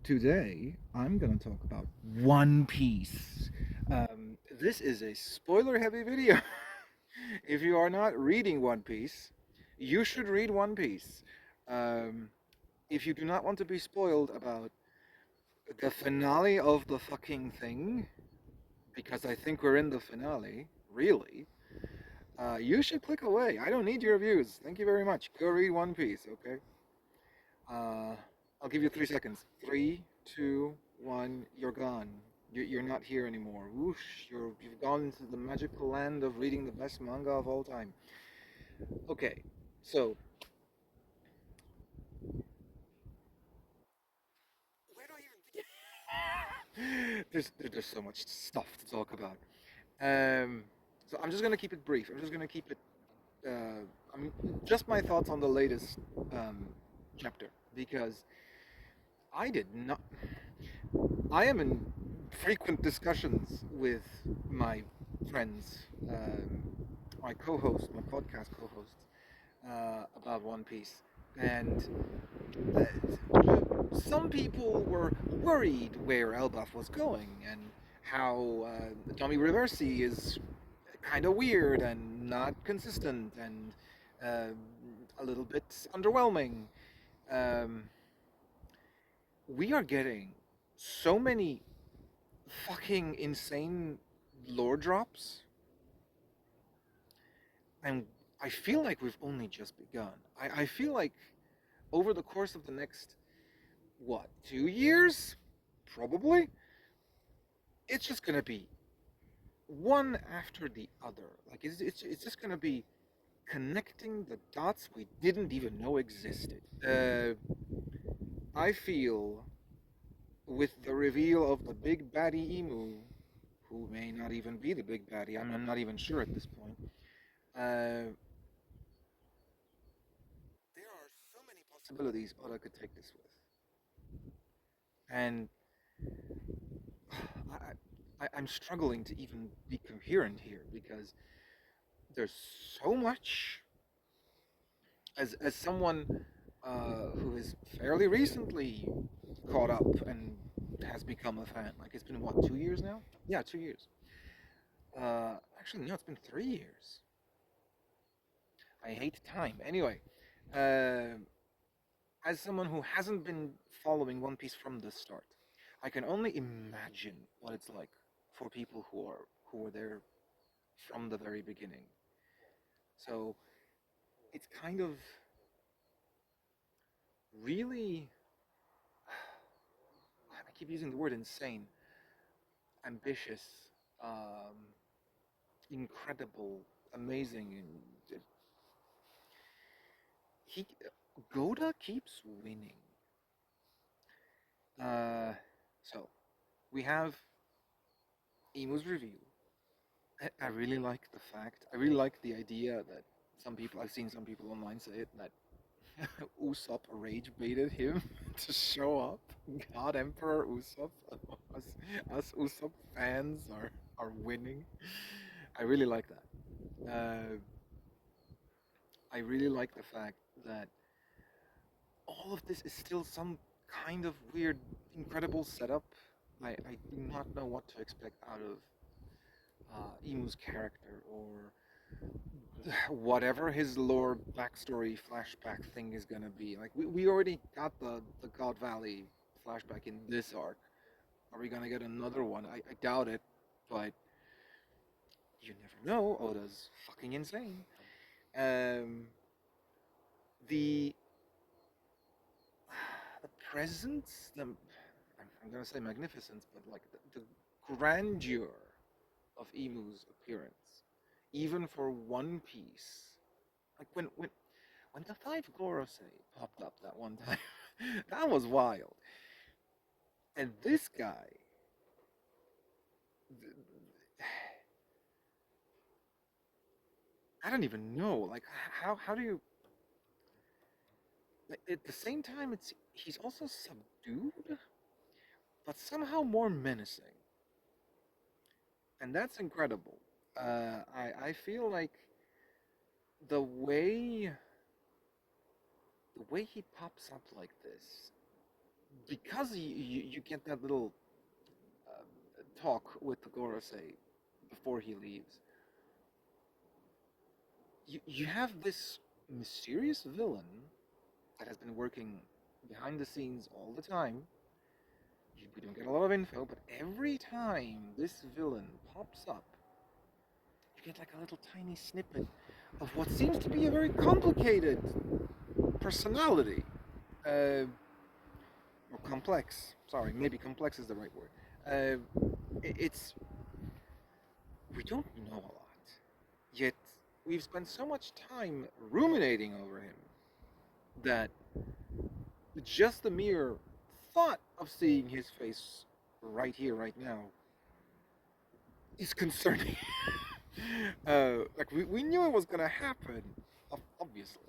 Today, I'm going to talk about One Piece. This is a spoiler heavy video. If you are not reading One Piece, you should read One Piece. Um, if you do not want to be spoiled about the finale of the fucking thing, because I think we're in the finale, really, you should click away. I don't need your views. Thank you very much. Go read One Piece, okay? Uh, I'll give you 3 seconds. Three, two, one. You're gone. You're not here anymore. Whoosh! You've gone into the magical land of reading the best manga of all time. Okay, so where do I even begin? there's so much stuff to talk about. Um, so I'm just gonna keep it brief. I'm just gonna keep it. I mean, just my thoughts on the latest chapter because I did not. I am in frequent discussions with my friends, my co-host, my podcast co-hosts, about One Piece, and some people were worried where Elbaf was going and how Tommy Reversi is kind of weird and not consistent and uh, a little bit underwhelming. Um, we are getting so many fucking insane lore drops, and I feel like we've only just begun. I feel like over the course of the next, what, 2 years? Probably? It's just gonna be one after the other. Like, it's just gonna be connecting the dots we didn't even know existed. I feel with the reveal of the big baddie emu, who may not even be the big baddie, I'm not even sure at this point. Uh, there are so many possibilities Oda could take this with, and I'm struggling to even be coherent here because there's so much. As someone who is fairly recently caught up and has become a fan, like it's been what, 2 years now? Yeah, 2 years. Actually, no, it's been 3 years. I hate time. Anyway, uh, as someone who hasn't been following One Piece from the start, I can only imagine what it's like for people who are there from the very beginning. So it's kind of really, I keep using the word insane, ambitious, um, incredible, amazing, and he Goda keeps winning. Uh, so we have Emu's review. I really like the fact. I really like the idea that I've seen some people online say it that Usopp rage baited him to show up. God Emperor Usopp, us Usopp fans are winning. I really like that. I really like the fact that all of this is still some kind of weird, incredible setup. I do not know what to expect out of Emu's character or whatever his lore backstory flashback thing is gonna be. Like we already got the God Valley flashback in this arc. Are we gonna get another one? I doubt it, but you never know. Oda's fucking insane. Um, the the presence, I'm gonna say magnificence, but like the grandeur of Emu's appearance, even for One Piece. Like when the five Gorosei popped up that one time, that was wild. And this guy, I don't even know. Like how do you? Like, at the same time, it's he's also subdued, but somehow more menacing, and that's incredible. I feel like the way the way he pops up like this because you get that little talk with the Gorosei before he leaves, you have this mysterious villain that has been working behind the scenes all the time. We don't get a lot of info, but every time this villain pops up, you get like a little tiny snippet of what seems to be a very complicated personality. Uh, or complex. Sorry, maybe complex is the right word. It's we don't know a lot, yet we've spent so much time ruminating over him that just the mere thought of seeing his face right here, right now, is concerning. Like we knew it was gonna happen, obviously.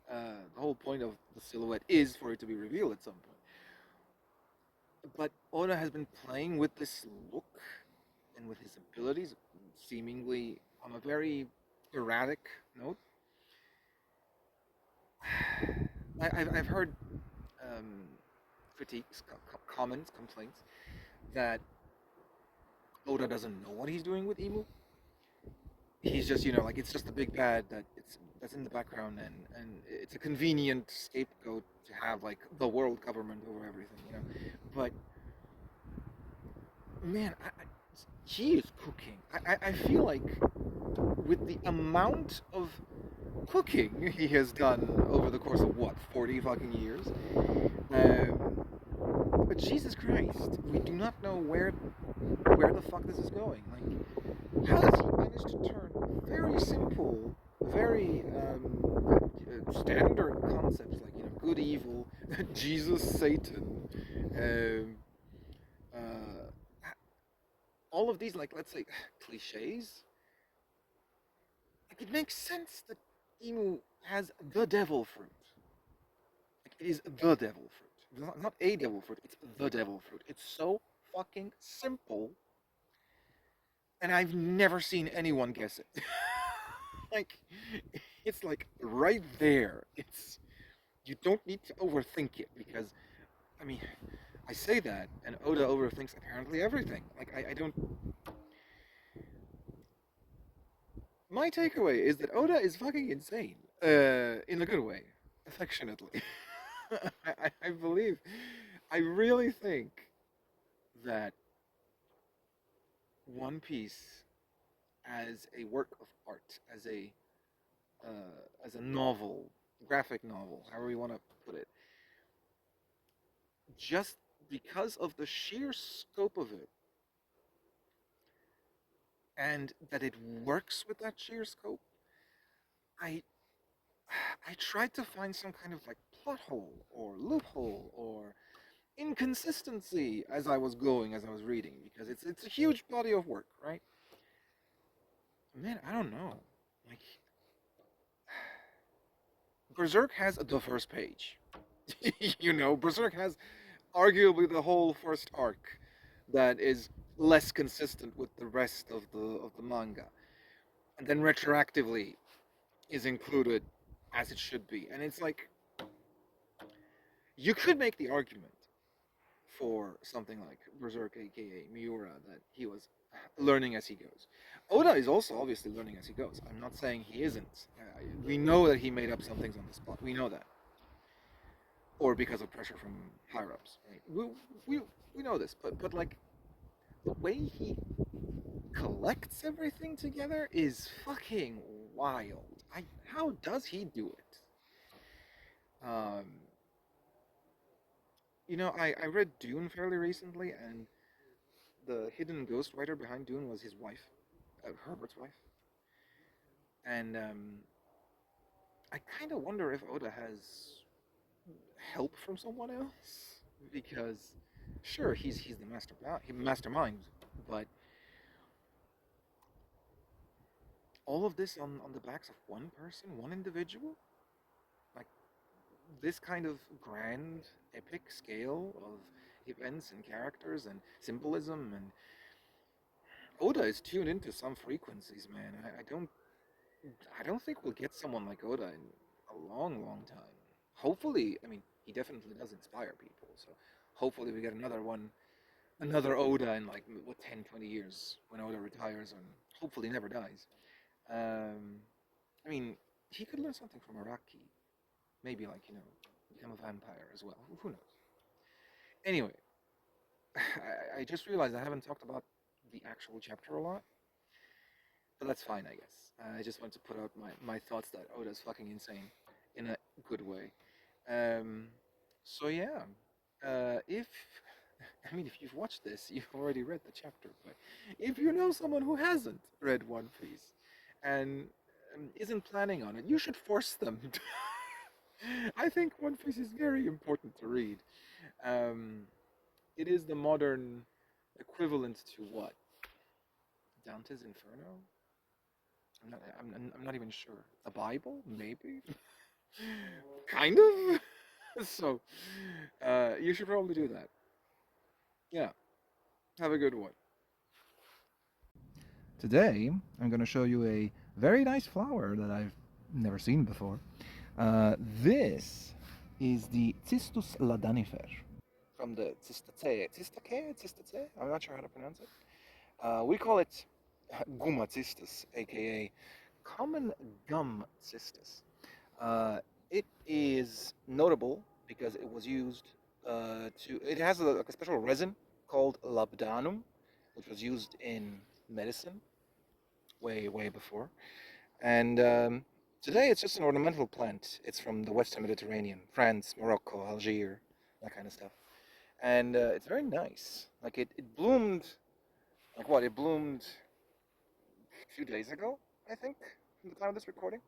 The whole point of the silhouette is for it to be revealed at some point. But Oda has been playing with this look and with his abilities, seemingly on a very erratic note. I've heard um, critiques, comments, complaints that Oda doesn't know what he's doing with Emu. He's just, like it's just a big bad that's in the background, and it's a convenient scapegoat to have like the world government over everything. But man, he is cooking. I feel like with the amount of cooking he has done over the course of what 40 fucking years. But Jesus Christ, we do not know where the fuck this is going. Like, how does he manage to turn very simple, very standard concepts like good, evil, Jesus, Satan, um, uh, all of these, like, let's say cliches. Like, it makes sense that Emu has the devil fruit. Like, it is the devil fruit. Not a devil fruit, it's the devil fruit. It's so fucking simple, and I've never seen anyone guess it. Like, it's like right there. You don't need to overthink it because, I mean, I say that, and Oda overthinks apparently everything. Like, I don't. My takeaway is that Oda is fucking insane. In a good way, affectionately. I believe, I really think that One Piece as a work of art, as a novel, graphic novel, however you want to put it, just because of the sheer scope of it, and that it works with that sheer scope, I I tried to find some kind of like plot hole or loophole or inconsistency as I was going, as I was reading, because it's a huge body of work, right? Man, I don't know. Like, Berserk has the first page. Berserk has arguably the whole first arc that is less consistent with the rest of the manga, and then retroactively is included as it should be. And it's like you could make the argument for something like Berserk, aka Miura, that he was learning as he goes. Oda is also obviously learning as he goes. I'm not saying he isn't. We know that he made up some things on the spot. We know that, or because of pressure from higher ups. Right? We know this, but like the way he collects everything together is fucking wild. How does he do it? Um, I read Dune fairly recently, and the hidden ghostwriter behind Dune was his wife, Herbert's wife. And I kind of wonder if Oda has help from someone else, because sure, he's the mastermind, but all of this on the backs of one person, one individual, like this kind of grand, epic scale of events and characters and symbolism, and Oda is tuned into some frequencies, man. I don't think we'll get someone like Oda in a long, long time. Hopefully, I mean, he definitely does inspire people. So hopefully we get another one, another Oda in like what 10, 20 years when Oda retires and hopefully never dies. Um, I mean, he could learn something from Araki. Maybe like become a vampire as well. Who knows? Anyway, I just realized I haven't talked about the actual chapter a lot, but that's fine, I guess. I just want to put out my thoughts that Oda's fucking insane in a good way. Um, so yeah, if I mean if you've watched this, you've already read the chapter. But if you know someone who hasn't read One Piece and isn't planning on it, you should force them. I think One Piece is very important to read. Um, it is the modern equivalent to what? Dante's Inferno? I'm not even sure. The Bible, maybe. Kind of. So, you should probably do that. Yeah. Have a good one. Today, I'm going to show you a very nice flower that I've never seen before. This is the Cistus ladanifer from the Cistaceae. Cistaceae? I'm not sure how to pronounce it. We call it Guma cistus, aka common gum cistus. It is notable because it was used it has like a special resin called labdanum, which was used in medicine way before. And today it's just an ornamental plant. It's from the Western Mediterranean, France, Morocco, Algeria, that kind of stuff. And it's very nice. Like it bloomed, like what? It bloomed a few days ago, I think, from the time of this recording.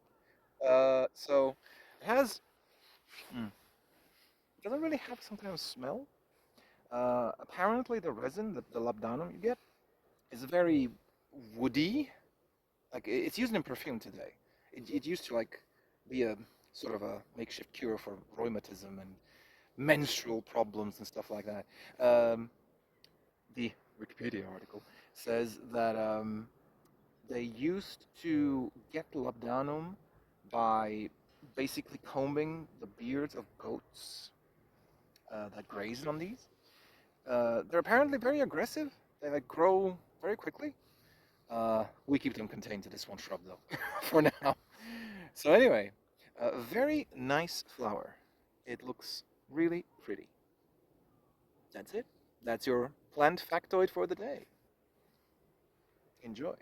So it has, it doesn't really have some kind of smell. Apparently the resin, the labdanum you get, is very woody. Like it's used in perfume today. It used to like be a sort of a makeshift cure for rheumatism and menstrual problems and stuff like that. The Wikipedia article says that they used to get labdanum by basically combing the beards of goats that grazed on these. They're apparently very aggressive. They like grow very quickly. We keep them contained to this one shrub though, for now. So anyway, a very nice flower. It looks really pretty. That's it. That's your plant factoid for the day. Enjoy.